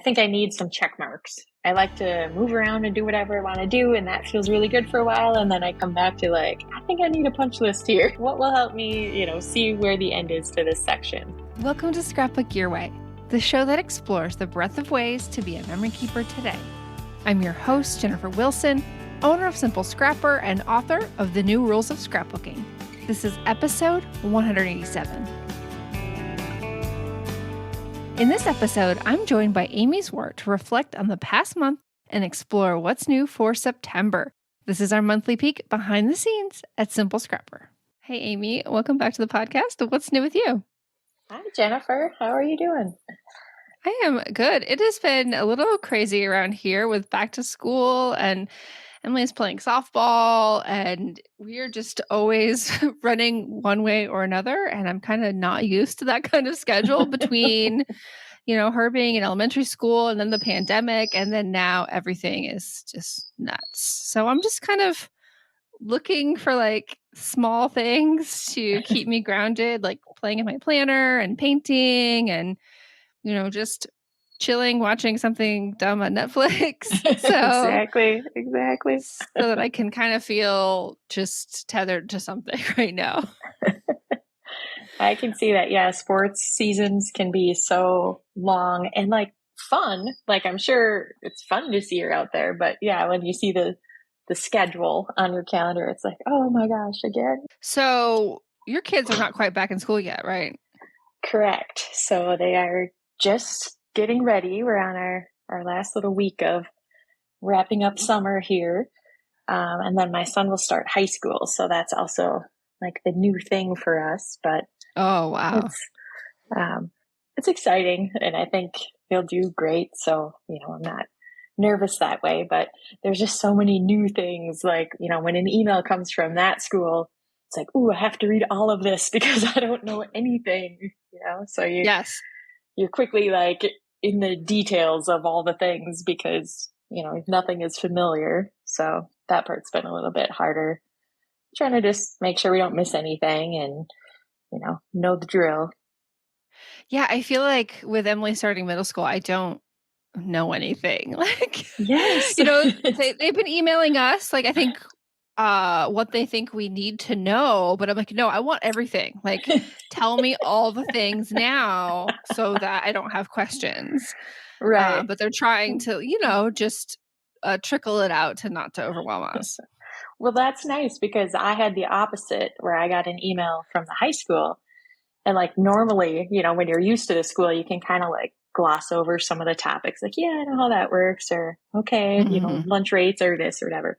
think I need some check marks. I like to move around and do whatever I want to do, and that feels really good for a while. And then I come back to I think I need a punch list here. What will help me, see where the end is to this section? Welcome to Scrapbook Your Way, the show that explores the breadth of ways to be a memory keeper today. I'm your host, Jennifer Wilson, owner of Simple Scrapper and author of The New Rules of Scrapbooking. This is episode 187. In this episode, I'm joined by Amy Zwart to reflect on the past month and explore what's new for September. This is our monthly peek behind the scenes at Simple Scrapper. Hey, Amy, welcome back to the podcast. What's new with you? Hi, Jennifer. How are you doing? I am good. It has been a little crazy around here with back to school, and Emily's playing softball, and we're just always running one way or another. And I'm kind of not used to that kind of schedule between, her being in elementary school and then the pandemic. And then now everything is just nuts. So I'm just kind of looking for small things to keep me grounded, like playing in my planner and painting and, just chilling, watching something dumb on Netflix. Exactly. So that I can kind of feel just tethered to something right now. I can see that. Yeah. Sports seasons can be so long and fun. I'm sure it's fun to see her out there, but yeah, when you see the schedule on your calendar, it's oh my gosh, again. So your kids are not quite back in school yet, right? Correct. So they are just getting ready. We're on our last little week of wrapping up summer here. And then my son will start high school. So that's also the new thing for us. But oh, wow. It's exciting. And I think he'll do great. So, I'm not nervous that way, but there's just so many new things. When an email comes from that school, it's ooh, I have to read all of this because I don't know anything, So yes. You're quickly in the details of all the things because, nothing is familiar. So that part's been a little bit harder. Trying to just make sure we don't miss anything and, know the drill. Yeah, I feel like with Emily starting middle school, I don't know anything. Yes. They've been emailing us, I think what they think we need to know, but I'm no, I want everything. Tell me all the things now so that I don't have questions. Right. But they're trying to, just trickle it out not to overwhelm us. Well, that's nice because I had the opposite where I got an email from the high school and normally, when you're used to the school, you can kind of gloss over some of the topics. Yeah, I know how that works or okay, lunch rates or this or whatever.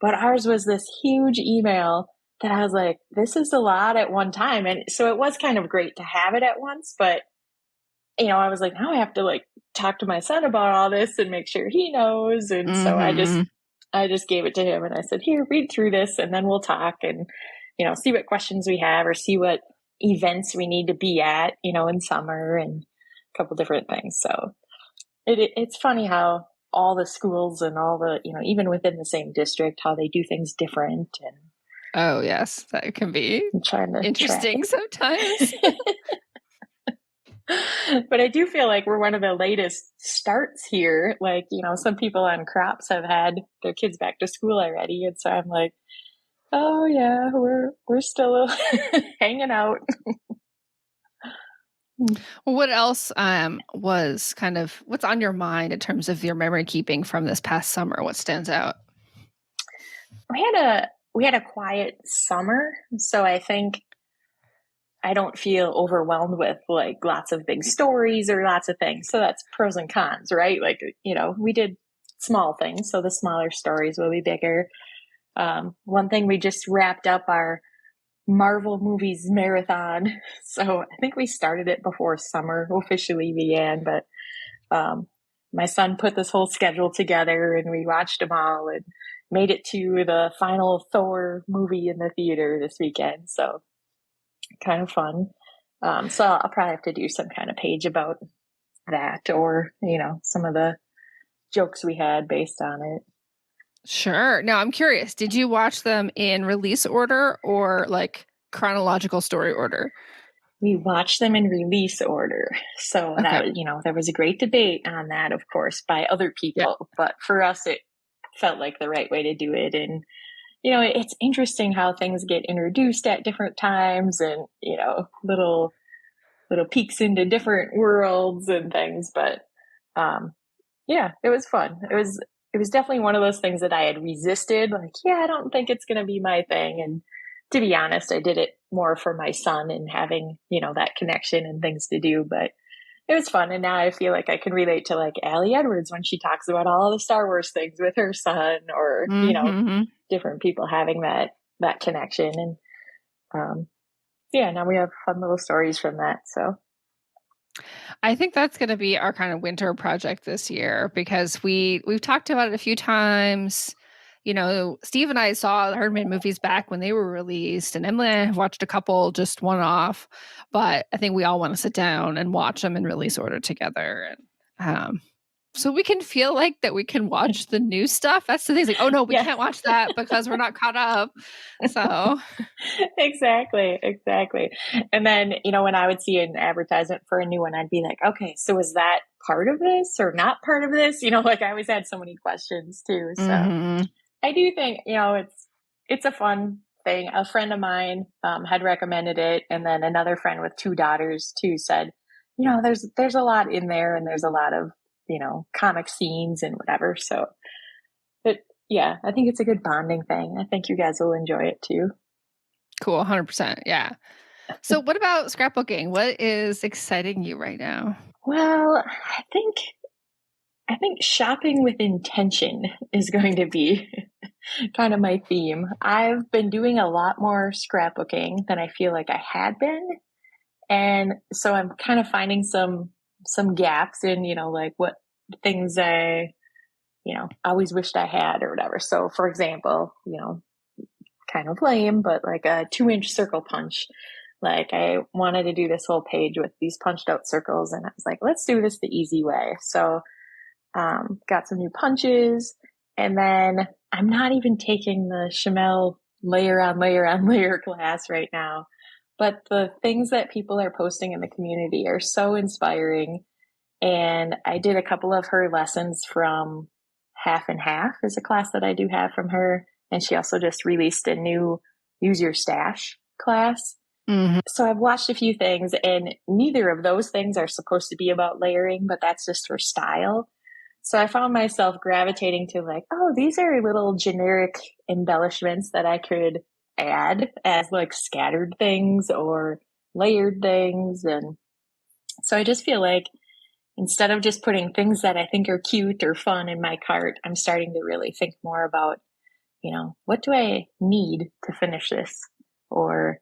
But ours was this huge email that I was this is a lot at one time. And so it was kind of great to have it at once. But, I was now I have to talk to my son about all this and make sure he knows. And so I just gave it to him and I said, here, read through this and then we'll talk and, see what questions we have or see what events we need to be at, in summer and a couple different things. So it's funny how all the schools and all the, even within the same district, how they do things different. And oh, yes, that can be interesting sometimes. But I do feel we're one of the latest starts here. Some people on crops have had their kids back to school already. And so I'm oh yeah, we're still hanging out. Well, what else was what's on your mind in terms of your memory keeping from this past summer? What stands out? We had a quiet summer, so I think I don't feel overwhelmed with lots of big stories or lots of things. So that's pros and cons, right? We did small things, so the smaller stories will be bigger. One thing, we just wrapped up our Marvel movies marathon. So I think we started it before summer officially began, but my son put this whole schedule together and we watched them all and made it to the final Thor movie in the theater this weekend. So kind of fun. So I'll probably have to do some kind of page about that or, some of the jokes we had based on it. Sure. Now I'm curious, did you watch them in release order or chronological story order? We watched them in release order. So Okay. that, there was a great debate on that, of course, by other Yeah. people. But for us, it felt like the right way to do it. And, it's interesting how things get introduced at different times and, little peeks into different worlds and things. But, yeah, it was fun. It was definitely one of those things that I had resisted. Like, yeah, I don't think it's going to be my thing. And to be honest, I did it more for my son and having, that connection and things to do. But it was fun. And now I feel like I can relate to like Allie Edwards when she talks about all the Star Wars things with her son or, Mm-hmm. different people having that connection. And, yeah, now we have fun little stories from that. So I think that's going to be our kind of winter project this year because we've talked about it a few times. Steve and I saw the Herdman movies back when they were released, and Emily and I have watched a couple, just one off. But I think we all want to sit down and watch them in release order together, and so we can feel like that we can watch the new stuff. That's the thing. It's like, oh no, we yeah. can't watch that because we're not caught up. So Exactly. And then, when I would see an advertisement for a new one, I'd be like, okay, so is that part of this or not part of this? Like I always had so many questions too. So mhm. I do think, it's a fun thing. A friend of mine had recommended it. And then another friend with two daughters too said, there's a lot in there and there's a lot of, comic scenes and whatever. So yeah, I think it's a good bonding thing. I think you guys will enjoy it too. Cool, 100%. Yeah. So what about scrapbooking? What is exciting you right now? Well, I think shopping with intention is going to be kind of my theme. I've been doing a lot more scrapbooking than I feel like I had been. And so I'm kind of finding some gaps in, like what things I, always wished I had or whatever. So for example, kind of lame, but like a 2-inch circle punch. Like I wanted to do this whole page with these punched out circles and I was like, let's do this the easy way. So got some new punches, and then I'm not even taking the Chamel layer on layer on layer class right now. But the things that people are posting in the community are so inspiring. And I did a couple of her lessons from Half and Half is a class that I do have from her. And she also just released a new Use Your Stash class. Mm-hmm. So I've watched a few things, and neither of those things are supposed to be about layering, but that's just for style. So I found myself gravitating to like, oh, these are little generic embellishments that I could add as like scattered things or layered things. And so I just feel like instead of just putting things that I think are cute or fun in my cart, I'm starting to really think more about, what do I need to finish this or,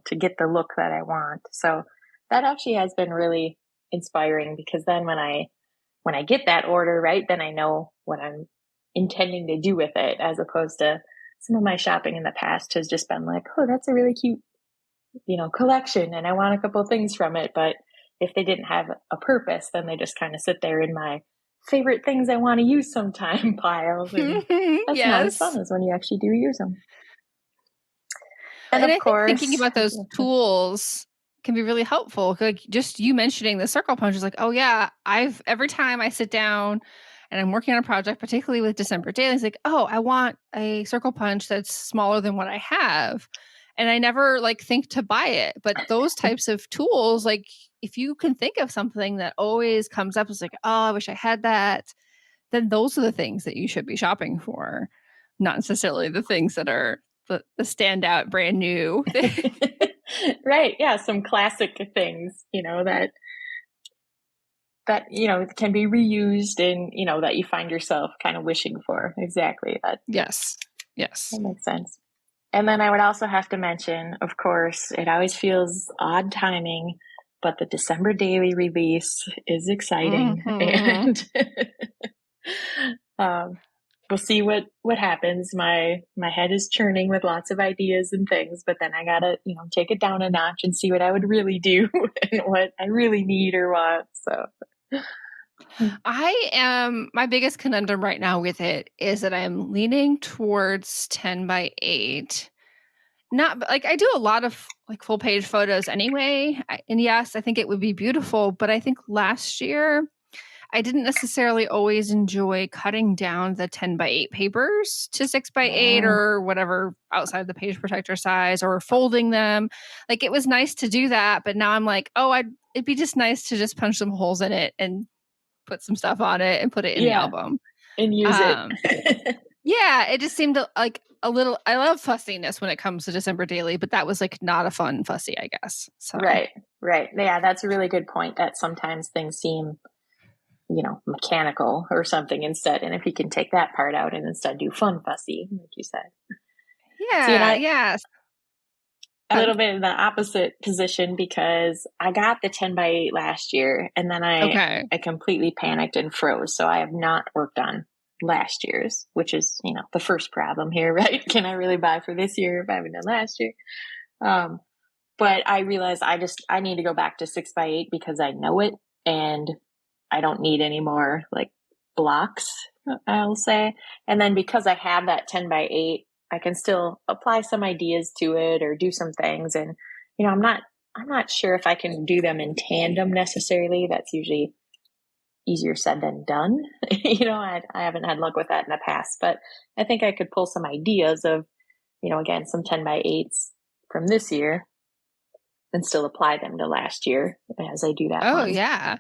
to get the look that I want. So that actually has been really inspiring because then when I get that order, right, then I know what I'm intending to do with it, as opposed to some of my shopping in the past has just been like, oh, that's a really cute, collection and I want a couple things from it. But if they didn't have a purpose, then they just kind of sit there in my favorite things I want to use sometime piles. And that's not as Yes. fun as when you actually do use them. And And of I think thinking course, about those tools can be really helpful. Like just you mentioning the circle punch is like, oh yeah, every time I sit down and I'm working on a project, particularly with December dailies, like, oh, I want a circle punch that's smaller than what I have. And I never like think to buy it. But those types of tools, like if you can think of something that always comes up as like, oh, I wish I had that, then those are the things that you should be shopping for, not necessarily the things that are the standout brand new. right. Yeah. Some classic things, that can be reused and that you find yourself kind of wishing for. Exactly. That Yes. makes sense. And then I would also have to mention, of course, it always feels odd timing, but the December daily release is exciting. Mm-hmm. And we'll see what happens. My head is churning with lots of ideas and things, but then I gotta take it down a notch and see what I would really do and what I really need or want. So My biggest conundrum right now with it is that I'm leaning towards 10 by 8. not like I do a lot of like full page photos anyway. And yes, I think it would be beautiful, but I think last year I didn't necessarily always enjoy cutting down the 10 by 8 papers to 6 by 8 Mm, or whatever outside the page protector size, or folding them. Like it was nice to do that, but now I'm like, oh, it'd be just nice to just punch some holes in it and put some stuff on it and put it in the yeah, album. and use it. Yeah, it just seemed like a little. I love fussiness when it comes to December Daily, but that was like not a fun fussy, I guess. So Right, right. Yeah, that's a really good point, that sometimes things seem, mechanical or something instead. And if you can take that part out and instead do fun fussy, like you said. See, and yeah, yeah. a little bit in the opposite position because I got the 10 by 8 last year and then Okay. I completely panicked and froze. So I have not worked on last year's, which is, the first problem here, right? Can I really buy for this year if I haven't done last year? But I realized I need to go back to 6 by 8 because I know it and I don't need any more like blocks, I'll say. And then because I have that 10 by 8, I can still apply some ideas to it or do some things. And, I'm not sure if I can do them in tandem necessarily. That's usually easier said than done. I haven't had luck with that in the past, but I think I could pull some ideas of, again, some 10 by 8s from this year and still apply them to last year as I do that Oh one. yeah.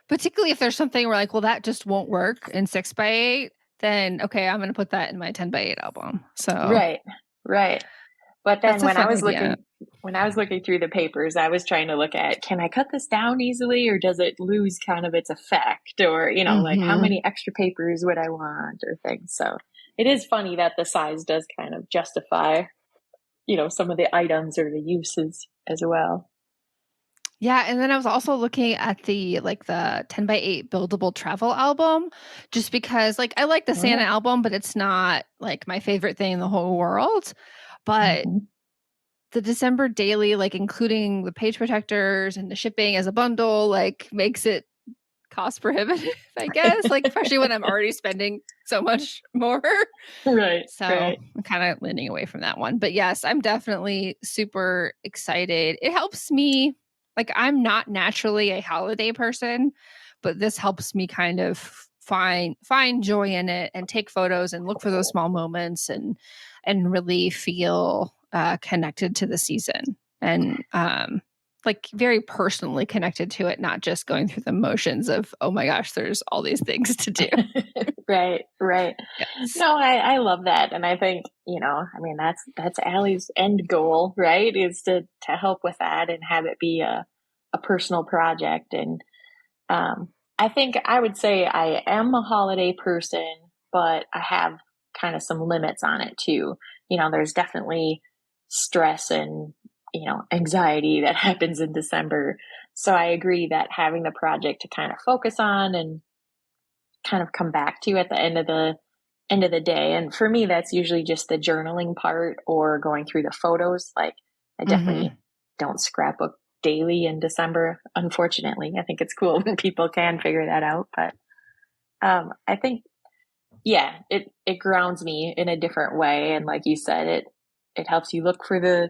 Particularly if there's something where like, well, that just won't work in 6 by 8, then okay, I'm going to put that in my 10 by 8 album. So Right, right. But then that's a fun idea. when I was looking through the papers, I was trying to look at, can I cut this down easily or does it lose kind of its effect? Or, like how Mm-hmm. many extra papers would I want or things. So it is funny that the size does kind of justify, some of the items or the uses as well. Yeah, and then I was also looking at the 10 by 8 buildable travel album just because like I like the Santa album, but it's not like my favorite thing in the whole world. But Mm-hmm. the December daily, like including the page protectors and the shipping as a bundle, like makes it cost prohibitive, I guess, like especially when I'm already spending so much more. Right, So right. I'm kind of leaning away from that one. But yes, I'm definitely super excited. It helps me, like, I'm not naturally a holiday person, but this helps me kind of find joy in it and take photos and look for those small moments and really feel connected to the season and like very personally connected to it, not just going through the motions of, oh my gosh, there's all these things to do. Right, right. Yes. No, I love that. And I think, that's Allie's end goal, right? Is to help with that and have it be a personal project. And I think I would say I am a holiday person, but I have kind of some limits on it too. There's definitely stress and, anxiety that happens in December. So I agree that having the project to kind of focus on and kind of come back to at the end of the day. And for me, that's usually just the journaling part or going through the photos. Like I definitely don't scrapbook daily in December. Unfortunately, I think it's cool when people can figure that out. But I think, yeah, it grounds me in a different way. And like you said, it helps you look for the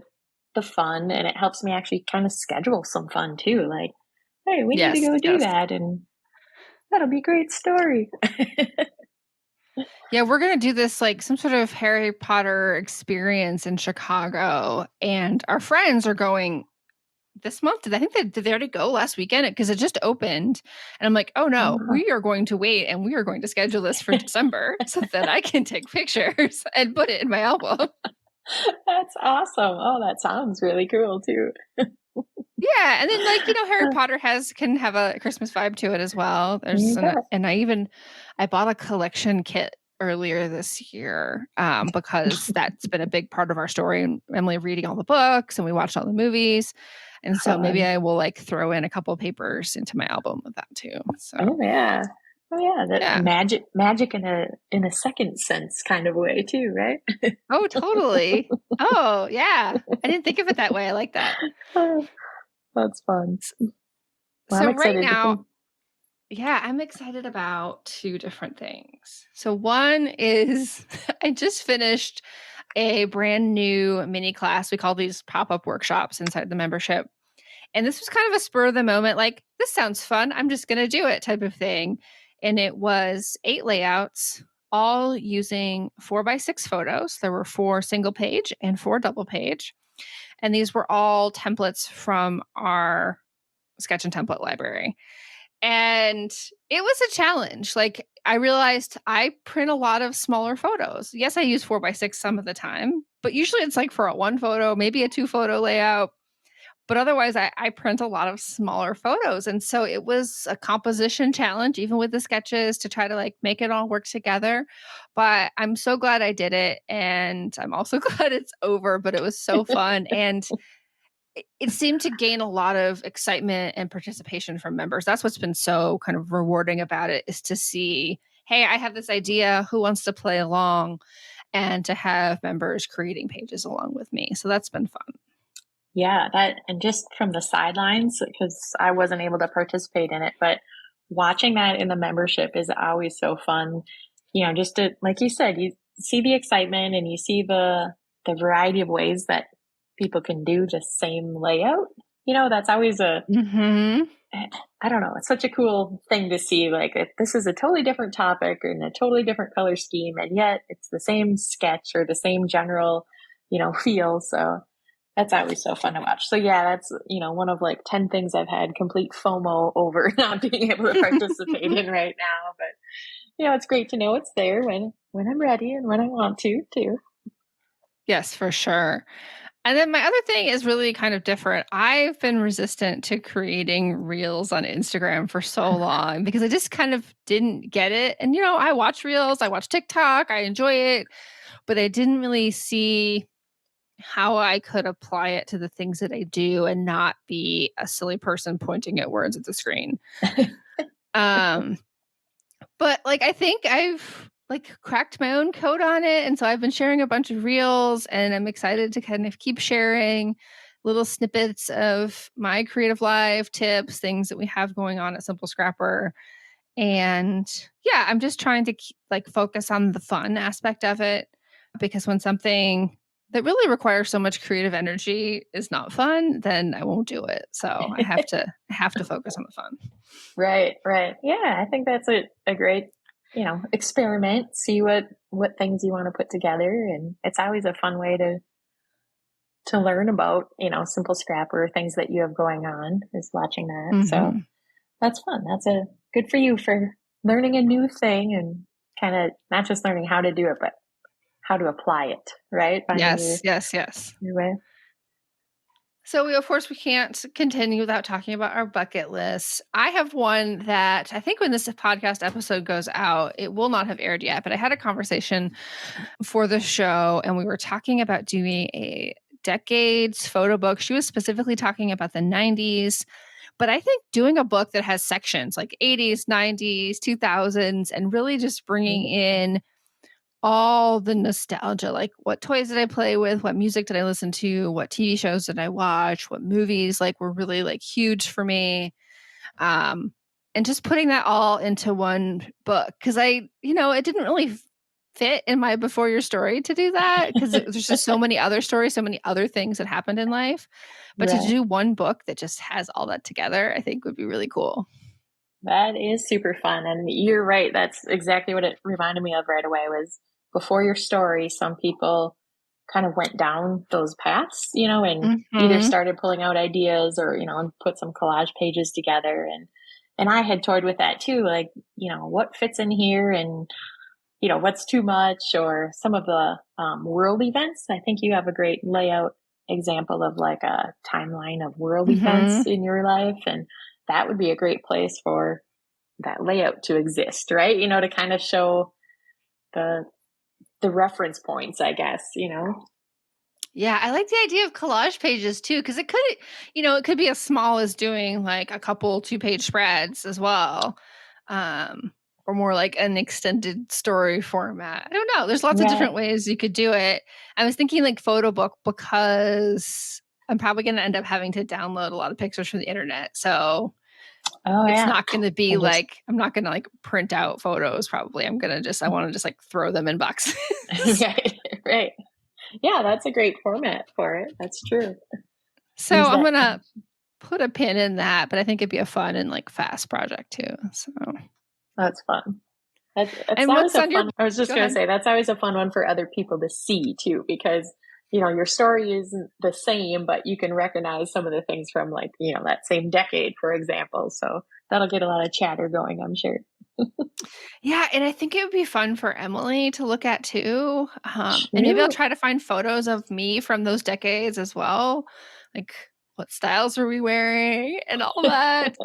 fun, and it helps me actually kind of schedule some fun too. Like, hey, we need to Yes. go do Yes. that, and that'll be a great story. Yeah, we're going to do this like some sort of Harry Potter experience in Chicago, and our friends are going this month. I think did they already go last weekend? Because it just opened. And I'm like, oh no, we are going to wait and we are going to schedule this for December so that I can take pictures and put it in my album. That's awesome. Oh, that sounds really cool too. Yeah, and then like Harry Potter can have a Christmas vibe to it as well. And I bought a collection kit earlier this year because that's been a big part of our story. And Emily reading all the books and we watched all the movies, and so maybe I will like throw in a couple of papers into my album with that too. So Oh yeah, that magic in a second sense kind of way too, right? Oh, totally. Oh yeah, I didn't think of it that way. I like that. That's fun. Well, So I'm right excited now, yeah, I'm excited about two different things. So one is I just finished a brand new mini class. We call these pop-up workshops inside the membership. And this was kind of a spur of the moment, like, this sounds fun, I'm just going to do it type of thing. And it was 8 layouts, all using 4x6 photos. There were 4 single page and 4 double page. And these were all templates from our sketch and template library. And it was a challenge. Like, I realized I print a lot of smaller photos. Yes, I use 4x6 some of the time, but usually it's like for a 1 photo, maybe a 2 photo layout. But otherwise, I print a lot of smaller photos. And so it was a composition challenge, even with the sketches, to try to like make it all work together. But I'm so glad I did it. And I'm also glad it's over, but it was so fun. And it seemed to gain a lot of excitement and participation from members. That's what's been so kind of rewarding about it, is to see, hey, I have this idea, who wants to play along, and to have members creating pages along with me. So that's been fun. Yeah, that, and just from the sidelines, because I wasn't able to participate in it, but watching that in the membership is always so fun. You know, just to, like you said, you see the excitement and you see the variety of ways that people can do the same layout. You know, that's always I don't know, it's such a cool thing to see. Like, this is a totally different topic and a totally different color scheme, and yet it's the same sketch or the same general, feel. So that's always so fun to watch. So yeah, that's, one of like 10 things I've had complete FOMO over not being able to participate in right now. But, it's great to know it's there when I'm ready and when I want to too. Yes, for sure. And then my other thing is really kind of different. I've been resistant to creating reels on Instagram for so long because I just kind of didn't get it. And, I watch reels, I watch TikTok, I enjoy it, but I didn't really see how I could apply it to the things that I do and not be a silly person pointing at words at the screen. But like, I think I've like cracked my own code on it. And so I've been sharing a bunch of reels, and I'm excited to kind of keep sharing little snippets of my creative life, tips, things that we have going on at Simple Scrapper. And yeah, I'm just trying to focus on the fun aspect of it, because when something that really requires so much creative energy is not fun, then I won't do it. So I have to focus on the fun. Right. Yeah, I think that's a great, experiment, see what things you want to put together. And it's always a fun way to learn about, Simple Scrapper, things that you have going on, is watching that. Mm-hmm. So that's fun. That's a good for you for learning a new thing, and kind of not just learning how to do it, but how to apply it, right? Yes. Your way. So we can't continue without talking about our bucket list. I have one that I think when this podcast episode goes out, it will not have aired yet, but I had a conversation for the show, and we were talking about doing a decades photo book. She was specifically talking about the 90s, but I think doing a book that has sections like 80s, 90s, 2000s, and really just bringing in all the nostalgia, like what toys did I play with, what music did I listen to, what TV shows did I watch, what movies were really huge for me, and just putting that all into one book, because it didn't really fit in my Before Your Story to do that, because there's just so many other stories, so many other things that happened in life, but to do one book that just has all that together, I think would be really cool. That is super fun, and you're right, that's exactly what it reminded me of right away. Was Before Your Story, some people kind of went down those paths, and either started pulling out ideas or, and put some collage pages together. And I had toyed with that too, like, what fits in here, and, what's too much, or some of the world events. I think you have a great layout example of like a timeline of world events in your life. And that would be a great place for that layout to exist, right? To kind of show the reference points, I guess, Yeah, I like the idea of collage pages too, because it could be as small as doing like a couple 2-page spreads as well, or more like an extended story format. I don't know. There's lots of different ways you could do it. I was thinking like photo book, because I'm probably going to end up having to download a lot of pictures from the internet. So it's not going to be I'm not going to print out photos. Probably I want to just throw them in boxes. Right. Yeah, that's a great format for it. That's true. So Use I'm that. gonna put a pin in that, but I think it'd be a fun and like fast project too. So, That's fun. That's and always what's a on your? fun. I was just Go going to ahead. say that's always a fun one for other people to see too, because your story isn't the same, but you can recognize some of the things from like that same decade, for example. So that'll get a lot of chatter going, I'm sure. Yeah, and I think it would be fun for Emily to look at too. And maybe I'll True. try to find photos of me from those decades as well. Like what styles are we wearing and all that.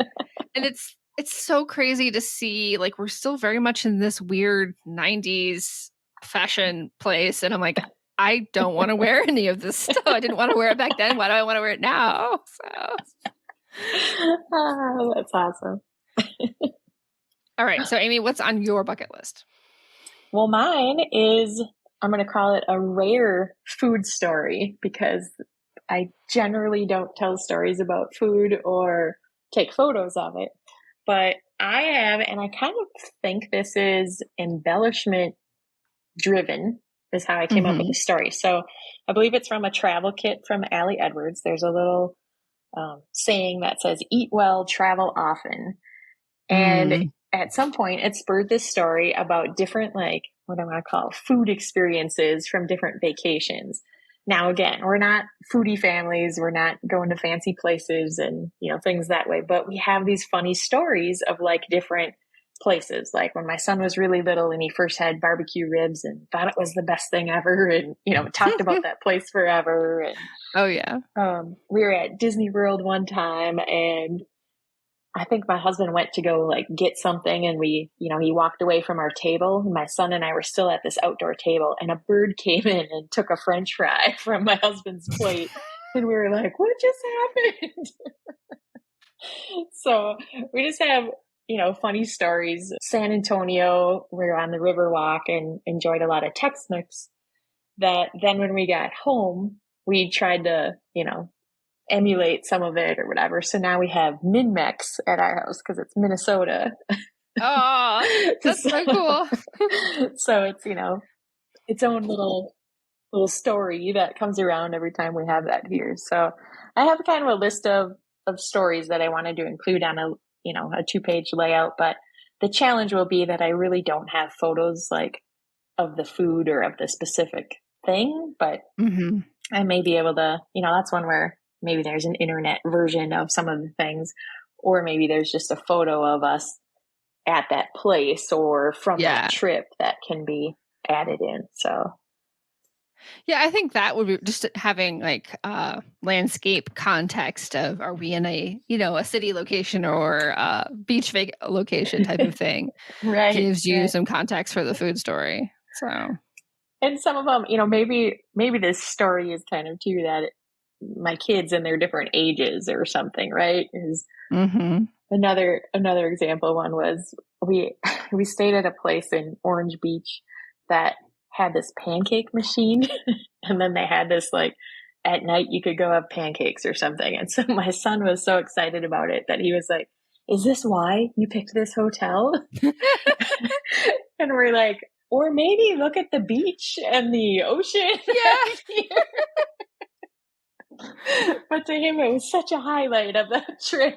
And it's so crazy to see like we're still very much in this weird 90s fashion place. And I'm like, I don't want to wear any of this stuff. I didn't want to wear it back then. Why do I want to wear it now? So That's awesome. all right. So Amy, what's on your bucket list? Well, mine is, I'm going to call it a rare food story, because I generally don't tell stories about food or take photos of it. But I have, and I kind of think this is embellishment driven, is how I came up with the story. So I believe it's from a travel kit from Allie Edwards. There's a little saying that says, "Eat well, travel often." And at some point, it spurred this story about different, like, what I'm going to call food experiences from different vacations. Now, again, we're not foodie families. We're not going to fancy places and, things that way. But we have these funny stories of like different places. Like when my son was really little and he first had barbecue ribs and thought it was the best thing ever. And, talked about that place forever. And Oh yeah. we were at Disney World one time, and I think my husband went to go like get something, and he walked away from our table. My son and I were still at this outdoor table, and a bird came in and took a French fry from my husband's plate. And we were like, what just happened? So we just have, funny stories. San Antonio, we were on the Riverwalk and enjoyed a lot of Tex-Mex, that then when we got home, we tried to, emulate some of it or whatever. So now we have Min-Mex at our house because it's Minnesota. Oh, that's so cool. So it's, its own little story that comes around every time we have that here. So I have kind of a list of stories that I wanted to include on a 2-page layout, but the challenge will be that I really don't have photos like of the food or of the specific thing, but I may be able to, that's one where maybe there's an internet version of some of the things, or maybe there's just a photo of us at that place or from that trip that can be added in. So yeah, I think that would be just having like landscape context of, are we in a a city location or a beach location type of thing. right, gives you some context for the food story. So, and some of them, maybe this story is kind of too that my kids and their different ages or something, right? Is another example one was we stayed at a place in Orange Beach that had this pancake machine, and then they had this like at night you could go have pancakes or something. And so my son was so excited about it that he was like, "Is this why you picked this hotel?" And we're like, or maybe look at the beach and the ocean. Yeah. But to him, it was such a highlight of that trip.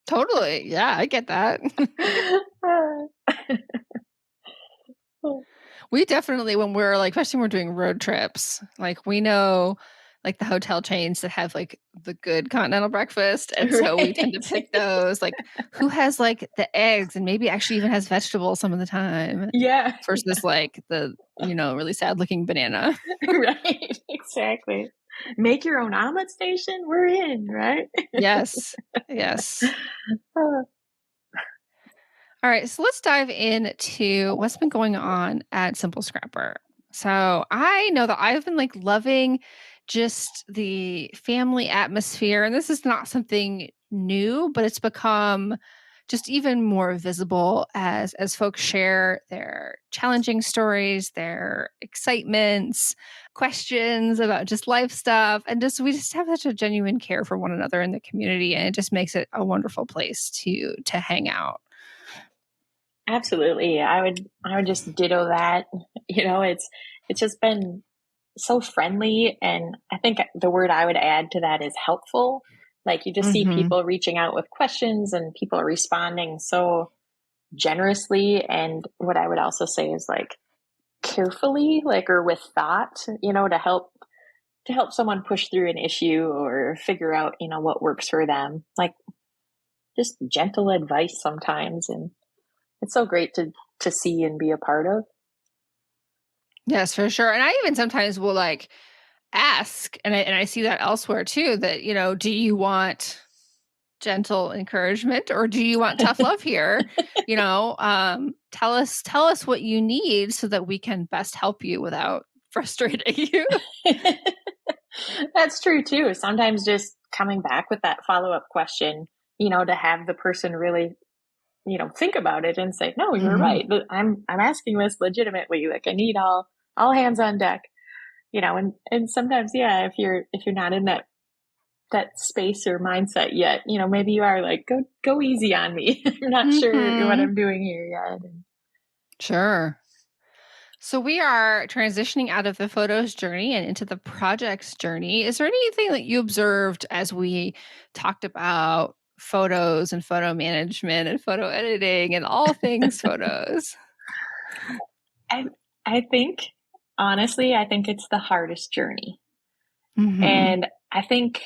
Totally. Yeah, I get that. We definitely, when we're like, especially when we're doing road trips, like we know like the hotel chains that have like the good continental breakfast. And so we tend to pick those, like who has like the eggs and maybe actually even has vegetables some of the time. Yeah. Versus like the, really sad looking banana. Right. Exactly. Make your own omelet station. We're in, right? Yes. Yes. All right, so let's dive into what's been going on at Simple Scrapper. So I know that I've been like loving just the family atmosphere, and this is not something new, but it's become just even more visible as folks share their challenging stories, their excitements, questions about just life stuff, and just we just have such a genuine care for one another in the community, and it just makes it a wonderful place to hang out. Absolutely. I would just ditto that. It's just been so friendly. And I think the word I would add to that is helpful. Like you just see Mm-hmm. people reaching out with questions and people are responding so generously. And what I would also say is like carefully, like, or with thought, to help someone push through an issue or figure out, what works for them. Like just gentle advice sometimes. And it's so great to see and be a part of. Yes, for sure. And I even sometimes will like ask, and I see that elsewhere too, that, do you want gentle encouragement or do you want tough love here? Tell us what you need so that we can best help you without frustrating you. That's true too. Sometimes just coming back with that follow-up question, to have the person really, think about it and say, no, you're Mm-hmm. right. I'm asking this legitimately. Like I need all hands on deck, and sometimes, yeah, if you're not in that space or mindset yet, maybe you are like, go easy on me. I'm not sure what Mm-hmm. I'm doing here yet. Sure. So we are transitioning out of the photos journey and into the projects journey. Is there anything that you observed as we talked about photos and photo management and photo editing and all things photos? I I think honestly, I think it's the hardest journey. Mm-hmm. And I think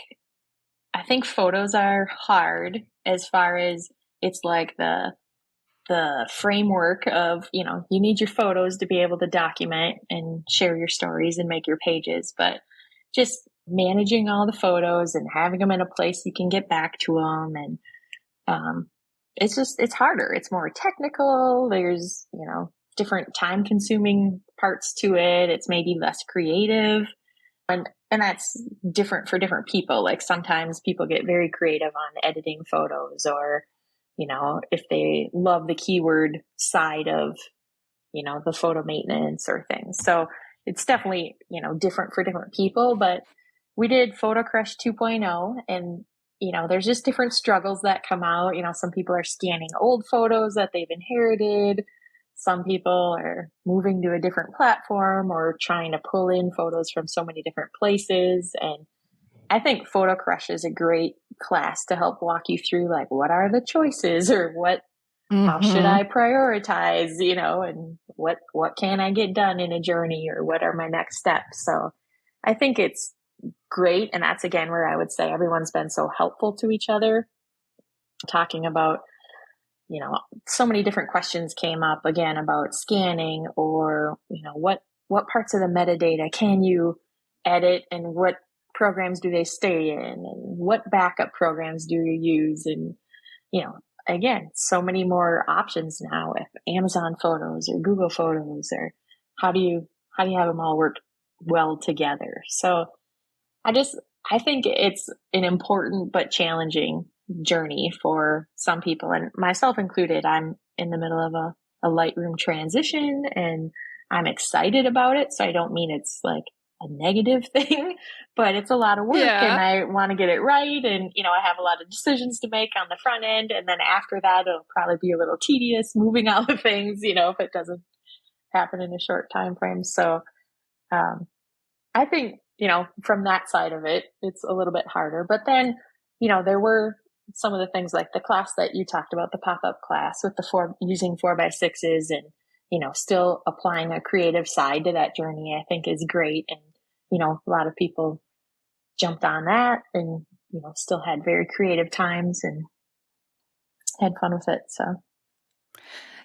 photos are hard as far as it's like the framework of, you need your photos to be able to document and share your stories and make your pages, but just managing all the photos and having them in a place you can get back to them. And it's harder. It's more technical. There's, different time consuming parts to it. It's maybe less creative. And that's different for different people. Like sometimes people get very creative on editing photos, or, if they love the keyword side of, the photo maintenance or things. So it's definitely, different for different people. But we did Photo Crush 2.0, and, there's just different struggles that come out. Some people are scanning old photos that they've inherited. Some people are moving to a different platform or trying to pull in photos from so many different places. And I think Photo Crush is a great class to help walk you through, like, what are the choices, or how should Mm-hmm. I prioritize, and what can I get done in a journey, or what are my next steps? So I think it's great. And that's again where I would say everyone's been so helpful to each other, talking about, so many different questions came up again about scanning, or, what parts of the metadata can you edit, and what programs do they stay in, and what backup programs do you use? And, again, so many more options now with Amazon Photos or Google Photos, or how do you have them all work well together? So I think it's an important but challenging journey for some people, and myself included. I'm in the middle of a Lightroom transition, and I'm excited about it. So I don't mean it's like a negative thing, but it's a lot of work and Yeah. I want to get it right. And, I have a lot of decisions to make on the front end. And then after that, it'll probably be a little tedious moving all the things, if it doesn't happen in a short time frame. So, um, I think, from that side of it, it's a little bit harder. But then, there were some of the things like the class that you talked about, the pop-up class with using 4x6s, and, still applying a creative side to that journey, I think is great. And, a lot of people jumped on that and, still had very creative times and had fun with it. So.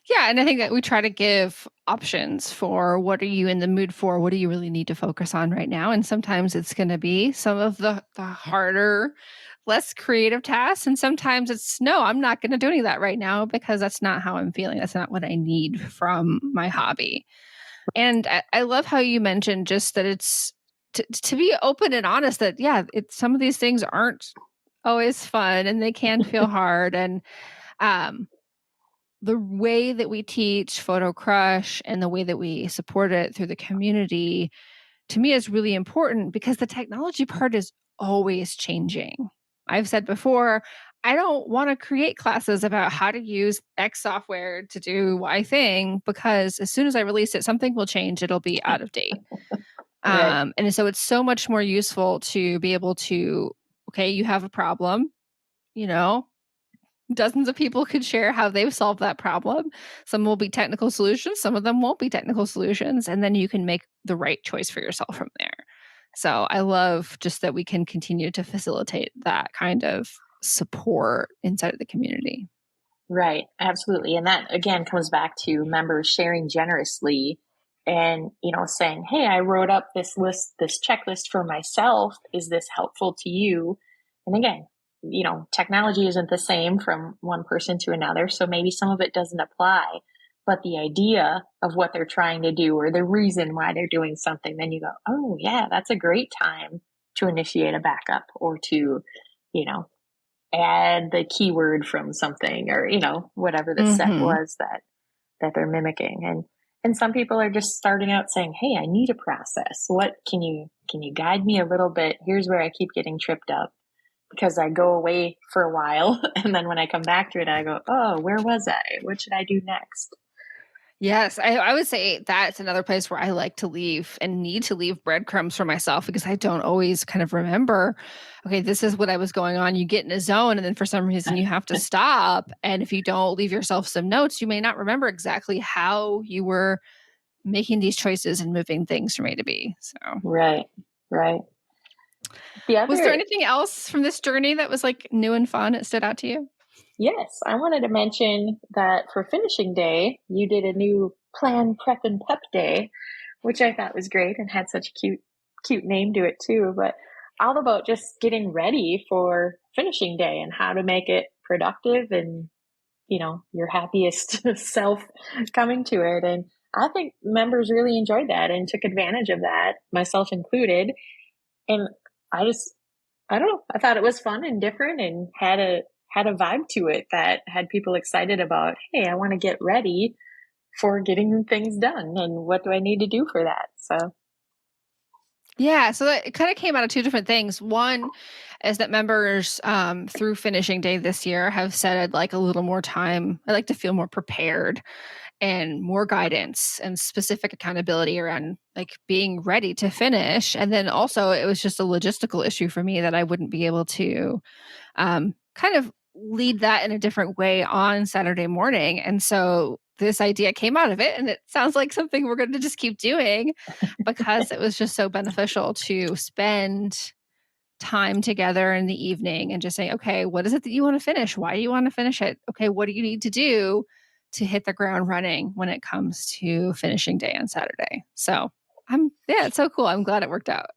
Yeah, and I think that we try to give options for what are you in the mood for? What do you really need to focus on right now? And sometimes it's going to be some of the harder, less creative tasks. And sometimes it's no, I'm not going to do any of that right now because that's not how I'm feeling. That's not what I need from my hobby. And I love how you mentioned just that it's to be open and honest that, yeah, some of these things aren't always fun and they can feel hard. And um, the way that we teach Photo Crush and the way that we support it through the community, to me, is really important because the technology part is always changing. I've said before, I don't want to create classes about how to use X software to do Y thing because as soon as I release it, something will change. It'll be out of date. Right. And so it's so much more useful to be able to, okay, you have a problem, you know, dozens of people could share how they've solved that problem. Some will be technical solutions, some of them won't be technical solutions. And then you can make the right choice for yourself from there. So I love just that we can continue to facilitate that kind of support inside of the community. Right, absolutely. And that again comes back to members sharing generously and, saying, "Hey, I wrote up this list, this checklist for myself. Is this helpful to you?" And again, technology isn't the same from one person to another, so maybe some of it doesn't apply, but the idea of what they're trying to do or the reason why they're doing something, then you go, "Oh, yeah, that's a great time to initiate a backup or to, you know, add the keyword from something or whatever the set Mm-hmm. was that they're mimicking." And some people are just starting out saying, "Hey, I need a process. What can you guide me a little bit? Here's where I keep getting tripped up because I go away for a while and then when I come back to it I go, oh, where was I? What should I do next?" Yes, I would say that's another place where I like to leave and need to leave breadcrumbs for myself because I don't always kind of remember, okay, this is what I was going on. You get in a zone and then for some reason you have to stop. And if you don't leave yourself some notes, you may not remember exactly how you were making these choices and moving things from A to B. So, Right, right. The was there other anything else from this journey that was like new and fun that stood out to you? Yes, I wanted to mention that for finishing day, you did a new plan, prep, and pep day, which I thought was great and had such a cute name to it too. But all about just getting ready for finishing day and how to make it productive and, your happiest self coming to it. And I think members really enjoyed that and took advantage of that, myself included. And I just, I don't know. I thought it was fun and different and had a vibe to it that had people excited about, hey, I want to get ready for getting things done and what do I need to do for that? So, Yeah, so that it kind of came out of two different things. One is that members through finishing day this year have said I'd like a little more time. I'd like to feel more prepared and more guidance and specific accountability around like being ready to finish. And then also it was just a logistical issue for me that I wouldn't be able to kind of lead that in a different way on Saturday morning. And so this idea came out of it. And it sounds like something we're going to just keep doing because it was just so beneficial to spend time together in the evening and just say, okay, what is it that you want to finish? Why do you want to finish it? Okay, what do you need to do to hit the ground running when it comes to finishing day on Saturday? So yeah, it's so cool. I'm glad it worked out.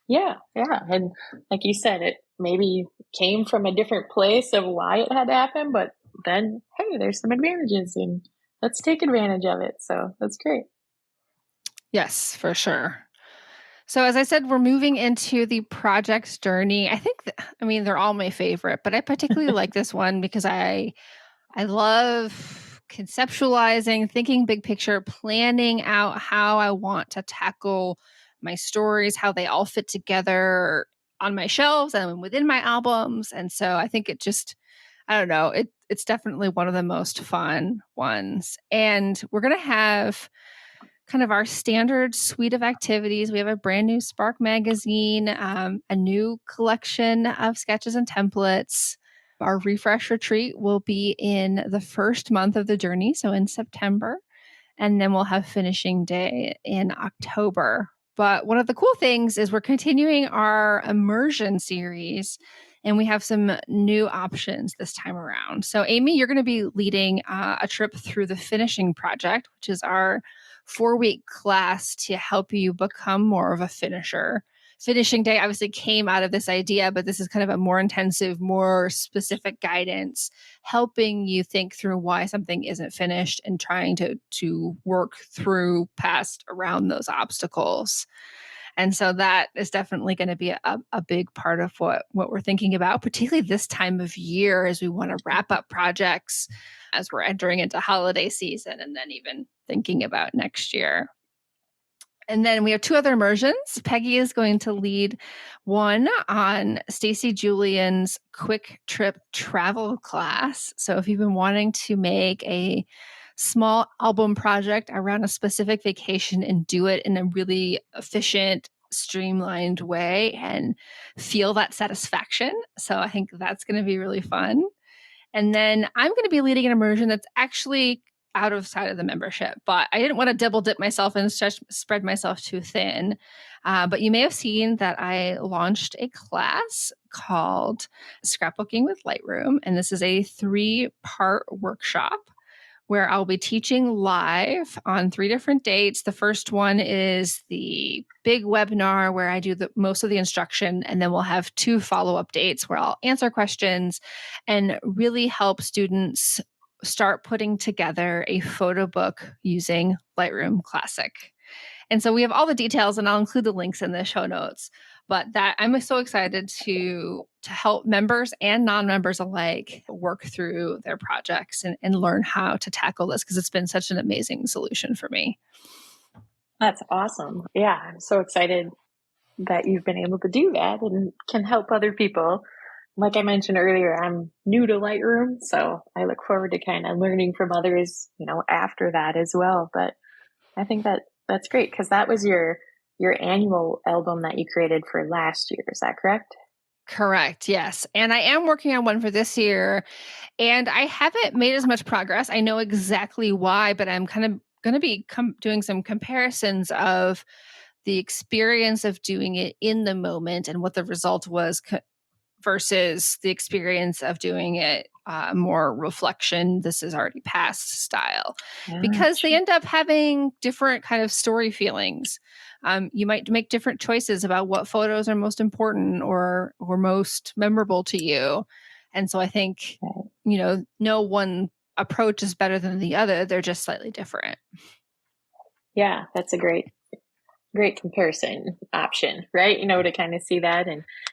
yeah, yeah. And like you said, it maybe came from a different place of why it had to happen, but then, hey, there's some advantages and let's take advantage of it. So that's great. Yes, for sure. So as I said, we're moving into the project's journey. I mean, they're all my favorite, but I particularly like this one because I love conceptualizing, thinking big picture, planning out how I want to tackle my stories, how they all fit together on my shelves and within my albums. And so I think it just, I don't know, it's definitely one of the most fun ones. And we're going to have kind of our standard suite of activities. We have a brand new Spark magazine, a new collection of sketches and templates. Our refresh retreat will be in the first month of the journey, so in September. And then we'll have finishing day in October. But one of the cool things is we're continuing our immersion series and we have some new options this time around. So, Amy, you're going to be leading a trip through the finishing project, which is our 4-week class to help you become more of a finisher. Finishing day obviously came out of this idea, but this is kind of a more intensive, more specific guidance, helping you think through why something isn't finished and trying to work through past around those obstacles. And so that is definitely going to be a big part of what we're thinking about, particularly this time of year as we want to wrap up projects as we're entering into holiday season and then even thinking about next year. And then we have 2 other immersions. Peggy is going to lead one on Stacy Julian's quick trip travel class. So if you've been wanting to make a small album project around a specific vacation and do it in a really efficient, streamlined way and feel that satisfaction. So I think that's going to be really fun. And then I'm going to be leading an immersion that's actually outside of the membership, but I didn't want to double dip myself and spread myself too thin. But you may have seen that I launched a class called Scrapbooking with Lightroom. And this is a 3-part workshop where I'll be teaching live on 3 different dates. The first one is the big webinar where I do most of the instruction, and then we'll have 2 follow-up dates where I'll answer questions and really help students start putting together a photo book using Lightroom Classic. And so we have all the details, and I'll include the links in the show notes. But that I'm so excited to help members and non-members alike work through their projects and learn how to tackle this, because it's been such an amazing solution for me. That's awesome. Yeah, I'm so excited that you've been able to do that and can help other people. Like I mentioned earlier, I'm new to Lightroom, so I look forward to kind of learning from others, after that as well. But I think that's great, because that was your annual album that you created for last year. Is that correct? Correct. Yes. And I am working on one for this year, and I haven't made as much progress. I know exactly why, but I'm kind of going to be doing some comparisons of the experience of doing it in the moment and what the result was versus the experience of doing it more reflection, this is already past style, because they end up having different kind of story feelings. You might make different choices about what photos are most important or most memorable to you. And so I think, no one approach is better than the other. They're just slightly different. Yeah, that's a great comparison option, right? To kind of see that,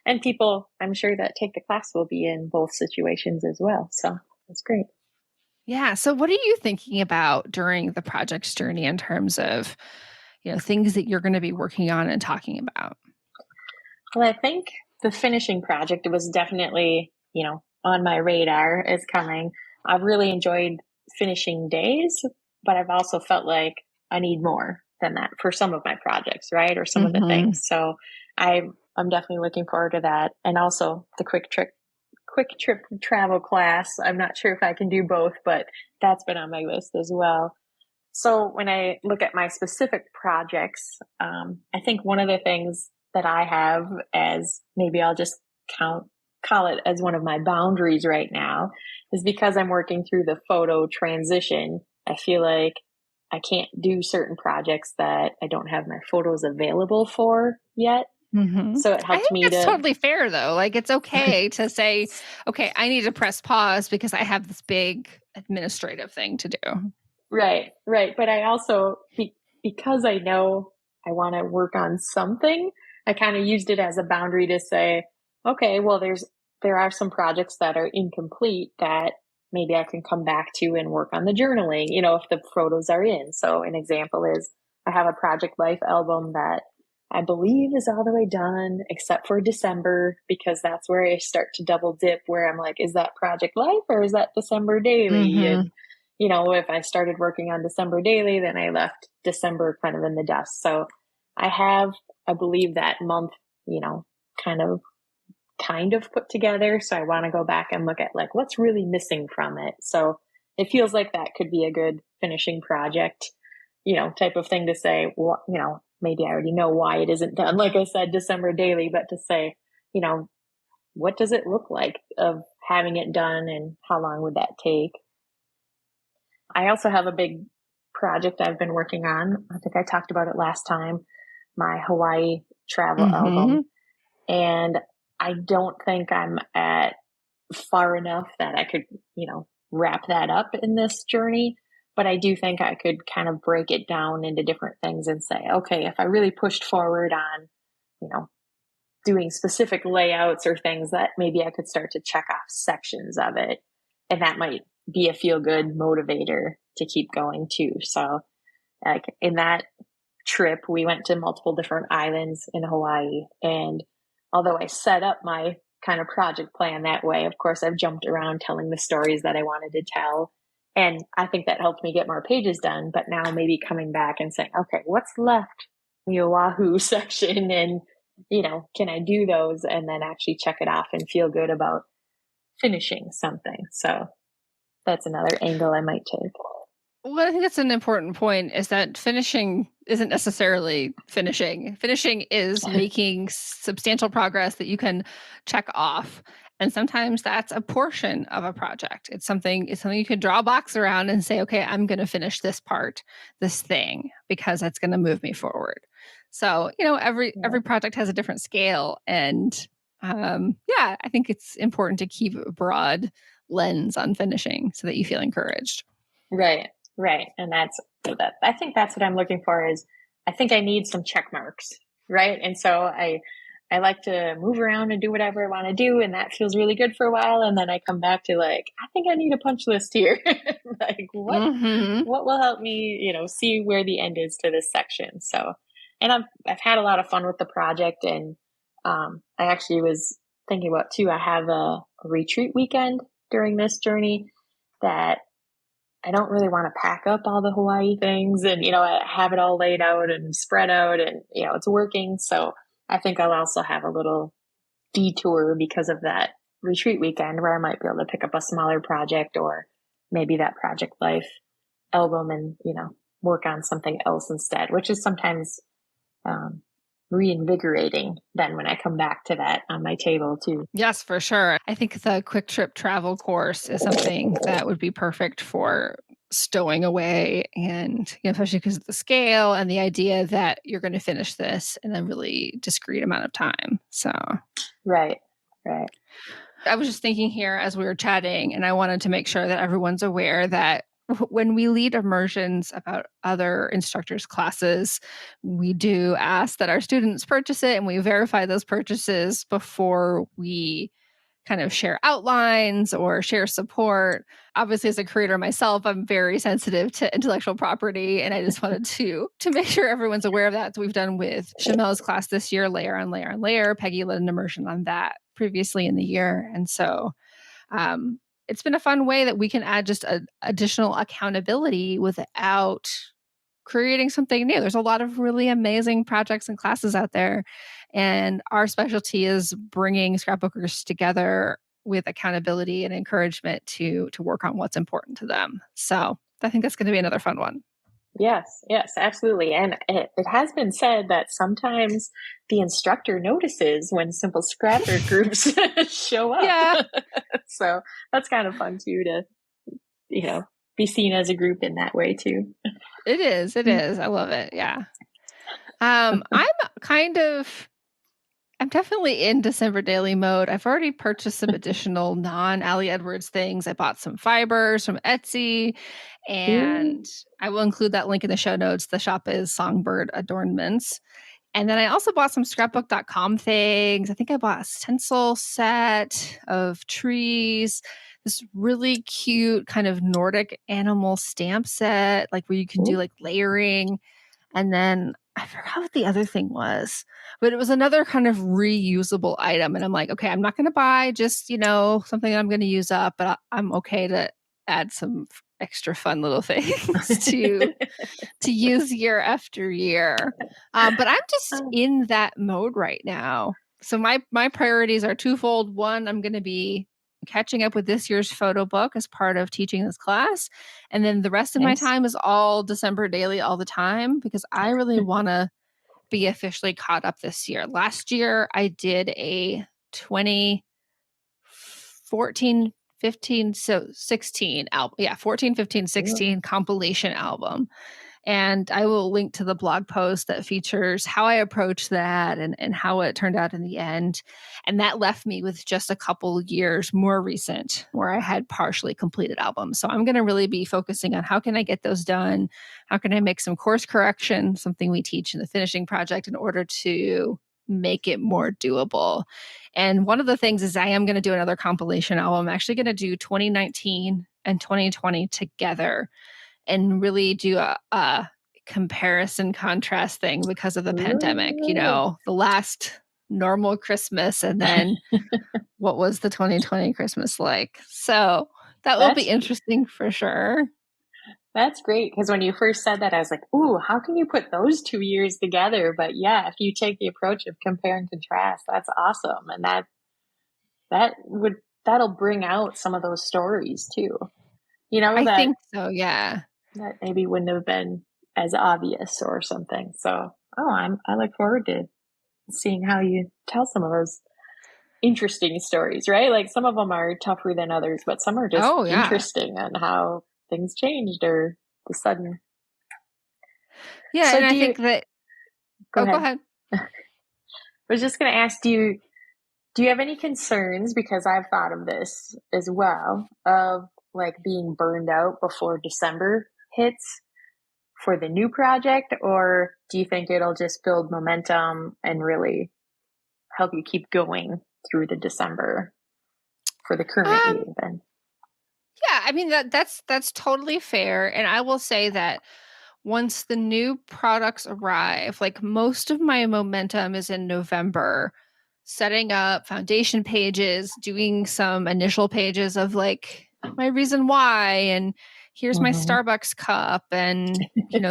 and people, I'm sure, that take the class will be in both situations as well. So that's great. Yeah. So what are you thinking about during the project's journey in terms of, things that you're going to be working on and talking about? Well, I think the finishing project was definitely, on my radar as coming. I've really enjoyed finishing days, but I've also felt like I need more than that for some of my projects, right? Or some of the things. So I'm definitely looking forward to that. And also the quick trip travel class. I'm not sure if I can do both, but that's been on my list as well. So when I look at my specific projects, I think one of the things that I have, as maybe I'll just call it as one of my boundaries right now, is because I'm working through the photo transition. I feel like I can't do certain projects that I don't have my photos available for yet. So it helped me that's totally fair, though. Like, it's okay to say, okay, I need to press pause because I have this big administrative thing to do. Right. But I also, because I know I want to work on something, I kind of used it as a boundary to say, okay, well, there are some projects that are incomplete that maybe I can come back to and work on the journaling, if the photos are in. So an example is I have a project life album that I believe is all the way done except for December, because that's where I start to double dip, where I'm like, is that project life or is that December daily? And, if I started working on December daily, then I left December kind of in the dust. So I have, I believe, that month, kind of put together. So I want to go back and look at like what's really missing from it. So it feels like that could be a good finishing project, type of thing to say, well, maybe I already know why it isn't done. Like I said, December daily, but to say, what does it look like of having it done and how long would that take? I also have a big project I've been working on. I think I talked about it last time, my Hawaii travel album. And I don't think I'm at far enough that I could, wrap that up in this journey. But I do think I could kind of break it down into different things and say, okay, if I really pushed forward on, doing specific layouts or things, that maybe I could start to check off sections of it. And that might be a feel good motivator to keep going too. So like in that trip, we went to multiple different islands in Hawaii. And although I set up my kind of project plan that way, of course, I've jumped around telling the stories that I wanted to tell. And I think that helped me get more pages done. But now maybe coming back and saying, okay, what's left in the Oahu section? And, can I do those and then actually check it off and feel good about finishing something? So that's another angle I might take. Well, I think that's an important point, is that finishing isn't necessarily finishing. Finishing is making substantial progress that you can check off. And sometimes that's a portion of a project. It's something you can draw a box around and say, okay, I'm going to finish this part, this thing, because that's going to move me forward. So, every project has a different scale. And I think it's important to keep a broad lens on finishing so that you feel encouraged. Right. And I think that's what I'm looking for, is I think I need some check marks. Right. And so I like to move around and do whatever I want to do. And that feels really good for a while. And then I come back to I think I need a punch list here. What will help me, see where the end is to this section. So, and I've had a lot of fun with the project. And I actually was thinking about too, I have a retreat weekend during this journey that I don't really want to pack up all the Hawaii things and, I have it all laid out and spread out and, it's working. So I think I'll also have a little detour because of that retreat weekend where I might be able to pick up a smaller project or maybe that Project Life album and, work on something else instead, which is sometimes reinvigorating then when I come back to that on my table too. Yes, for sure. I think the quick trip travel course is something that would be perfect for stowing away, and especially because of the scale and the idea that you're going to finish this in a really discrete amount of time. So right. I was just thinking here as we were chatting, and I wanted to make sure that everyone's aware that when we lead immersions about other instructors' classes, we do ask that our students purchase it, and we verify those purchases before we kind of share outlines or share support. Obviously, as a creator myself, I'm very sensitive to intellectual property, and I just wanted to make sure everyone's aware of that. So we've done with Shamel's class this year, layer on layer on layer. Peggy led an immersion on that previously in the year. And so it's been a fun way that we can add just additional accountability without creating something new. There's a lot of really amazing projects and classes out there, and our specialty is bringing scrapbookers together with accountability and encouragement to work on what's important to them. So I think that's going to be another fun one. Yes, absolutely. And it has been said that sometimes the instructor notices when simple scrapper groups show up. Yeah. So that's kind of fun too to, be seen as a group in that way too. It is. I love it. Yeah. I'm definitely in December daily mode. I've already purchased some additional non-Allie Edwards things. I bought some fibers from Etsy, and I will include that link in the show notes. The shop is Songbird Adornments. And then I also bought some scrapbook.com things. I think I bought a stencil set of trees, this really cute kind of Nordic animal stamp set, where you can do layering. And then I forgot what the other thing was, but it was another kind of reusable item. And I'm like, okay, I'm not going to buy just, something I'm going to use up, but I'm okay to add some extra fun little things to use year after year. But I'm just in that mode right now. So my priorities are twofold. One, I'm going to be catching up with this year's photo book as part of teaching this class. And then the rest of my time is all December daily all the time, because I really want to be officially caught up this year. Last year, I did a 2014, 15, so 16 album. Yeah, 14, 15, 16 compilation album. And I will link to the blog post that features how I approached that and how it turned out in the end. And that left me with just a couple years more recent where I had partially completed albums. So I'm going to really be focusing on how can I get those done? How can I make some course correction, something we teach in the finishing project, in order to make it more doable. And one of the things is I am going to do another compilation album. I'm actually going to do 2019 and 2020 together and really do a comparison contrast thing because of the pandemic, the last normal Christmas and then what was the 2020 Christmas like. So That will be That's interesting for sure. that's great because when you first said that, I was like, "Ooh, how can you put those 2 years together?" But yeah, if you take the approach of compare and contrast, that's awesome, and that would that'll bring out some of those stories too. You know I that think so, yeah. that maybe wouldn't have been as obvious or something. So, I look forward to seeing how you tell some of those interesting stories, right? Like some of them are tougher than others, but some are just Oh, yeah. interesting on how things changed or the sudden. Yeah, So and I do you think that go oh, go ahead? ahead. I was just going to ask, do you have any concerns, because I've thought of this as well, of like being burned out before December hits for the new project, or do you think it'll just build momentum and really help you keep going through the December for the current Um, year then? yeah, I mean that's totally fair, and I will say that once the new products arrive, like most of my momentum is in November, setting up foundation pages, doing some initial pages of like my reason why, and here's my Mm-hmm. Starbucks cup, and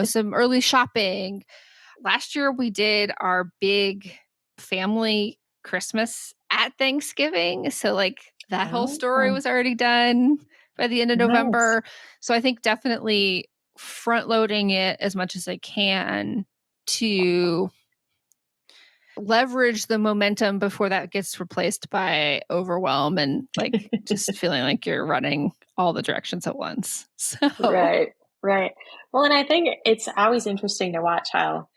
some early shopping. Last year we did our big family Christmas at Thanksgiving. So like that whole story Oh, was already done by the end of nice. November. So I think definitely front loading it as much as I can to leverage the momentum before that gets replaced by overwhelm and like just feeling like you're running all the directions at once. So, Right, right. Well, and I think it's always interesting to watch how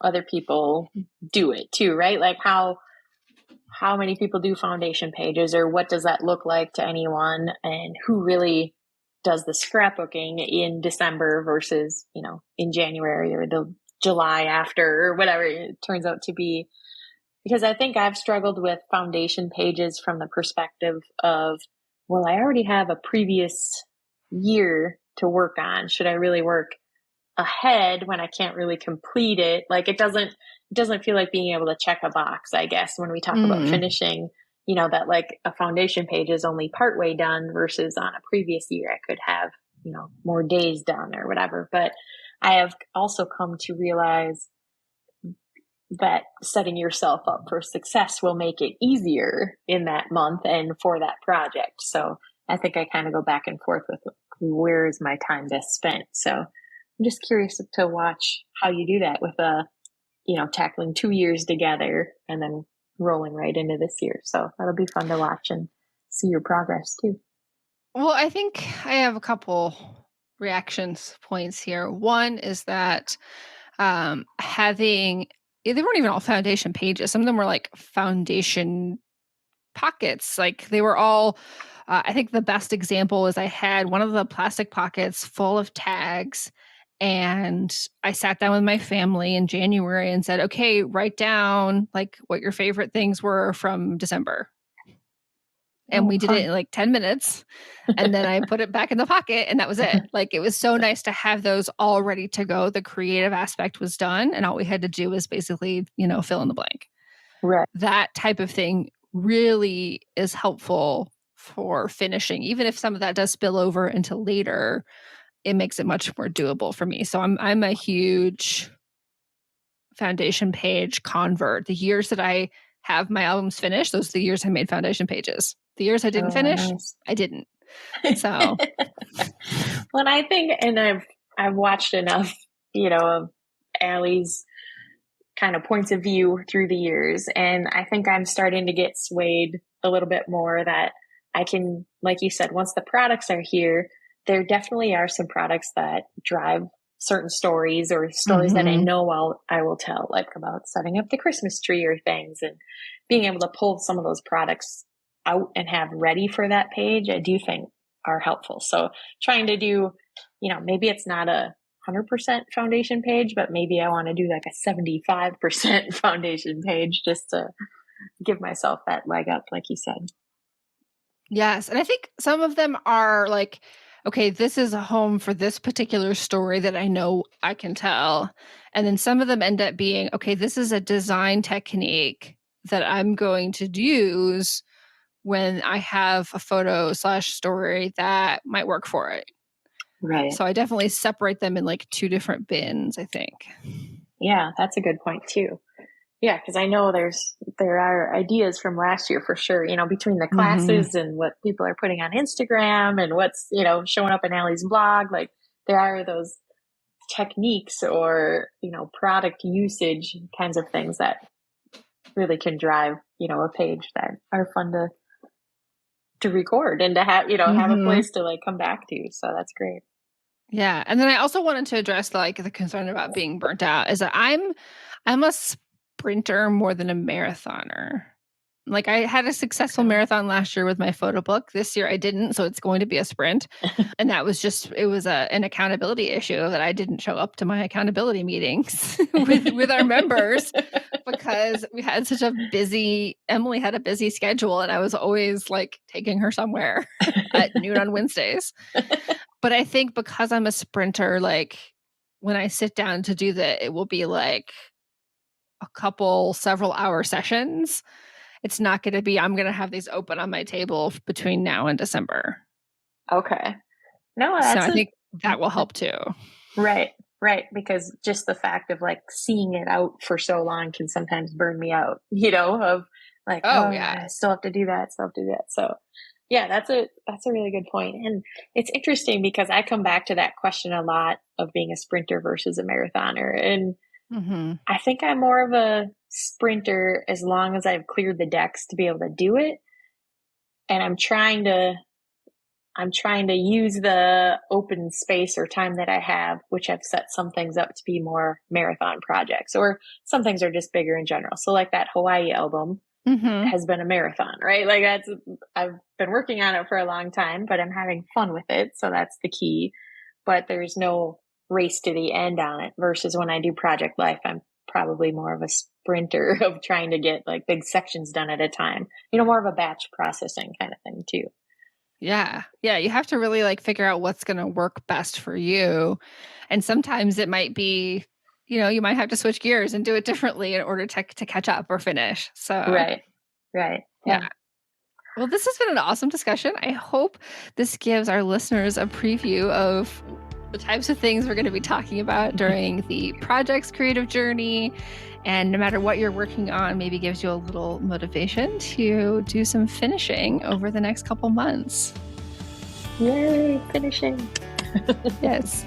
other people do it too, right? Like how many people do foundation pages, or what does that look like to anyone, and who really does the scrapbooking in December versus, in January or the July after or whatever it turns out to be. Because I think I've struggled with foundation pages from the perspective of, well, I already have a previous year to work on. Should I really work ahead when I can't really complete it? Like it doesn't feel like being able to check a box, I guess, when we talk about mm, finishing, that like a foundation page is only partway done versus on a previous year I could have, more days done or whatever. But I have also come to realize that setting yourself up for success will make it easier in that month and for that project. So I think I kind of go back and forth with where is my time best spent. So I'm just curious to watch how you do that with tackling 2 years together and then rolling right into this year. So that'll be fun to watch and see your progress too. well, I think I have a couple reactions points here. One is that having they weren't even all foundation pages. Some of them were like foundation pockets. Like they were all I think the best example is I had one of the plastic pockets full of tags, and I sat down with my family in January and said, "Okay, write down like what your favorite things were from December." And Oh, we did it fun. in like 10 minutes. And then I put it back in the pocket and that was it. Like it was so nice to have those all ready to go. The creative aspect was done. And all we had to do was basically, fill in the blank. Right. That type of thing really is helpful for finishing. Even if some of that does spill over into later, it makes it much more doable for me. So I'm a huge foundation page convert. The years that I have my albums finished, those are the years I made foundation pages. The years I didn't Oh, finish, nice. I didn't. So, Well, and I think, and I've watched enough, of Allie's kind of points of view through the years, and I think I'm starting to get swayed a little bit more that I can, like you said, once the products are here, there definitely are some products that drive certain stories or stories that I mhm. know I will tell, like about setting up the Christmas tree or things, and being able to pull some of those products out and have ready for that page, I do think are helpful. So trying to do, maybe it's not 100% foundation page, but maybe I want to do like a 75% foundation page just to give myself that leg up, like you said. Yes. And I think some of them are like, okay, this is a home for this particular story that I know I can tell. And then some of them end up being, okay, this is a design technique that I'm going to use when I have a photo/story that might work for it. Right. So I definitely separate them in like 2 different bins, I think. Yeah, that's a good point too. Yeah, because I know there are ideas from last year for sure, between the classes and what people are putting on Instagram and what's, showing up in Allie's blog. Like there are those techniques or, product usage kinds of things that really can drive, a page that are fun to record and to have, have a place to like come back to. So that's great. Yeah. And then I also wanted to address like the concern about being burnt out is that I'm a sprinter more than a marathoner. Like I had a successful marathon last year with my photo book. This year I didn't, so it's going to be a sprint. And that was it was an accountability issue that I didn't show up to my accountability meetings with our members because we had such a Emily had a busy schedule and I was always like taking her somewhere at noon on Wednesdays. But I think because I'm a sprinter, like when I sit down to do that, it will be like several hour sessions. It's not going to be, I'm going to have these open on my table between now and December. Okay. No, so I think that will help too. Right. Because just the fact of like seeing it out for so long can sometimes burn me out, of like, yeah, I still have to do that. So yeah, that's a really good point. And it's interesting because I come back to that question a lot of being a sprinter versus a marathoner. And I think I'm more of a sprinter as long as I've cleared the decks to be able to do it. And I'm trying to use the open space or time that I have, which I've set some things up to be more marathon projects, or some things are just bigger in general. So like that Hawaii album has been a marathon, right? Like I've been working on it for a long time, but I'm having fun with it. So that's the key. But there's no race to the end on it versus when I do Project Life, I'm probably more of a sprinter of trying to get like big sections done at a time, more of a batch processing kind of thing too. Yeah. Yeah. You have to really like figure out what's going to work best for you. And sometimes it might be, you might have to switch gears and do it differently in order to catch up or finish. So, right. Yeah. Well, this has been an awesome discussion. I hope this gives our listeners a preview of the types of things we're going to be talking about during the project's creative journey. And no matter what you're working on, maybe gives you a little motivation to do some finishing over the next couple months. Yay, finishing. Yes.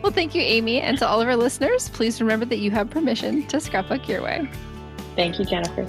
Well, thank you, Amy. And to all of our listeners, please remember that you have permission to scrapbook your way. Thank you, Jennifer.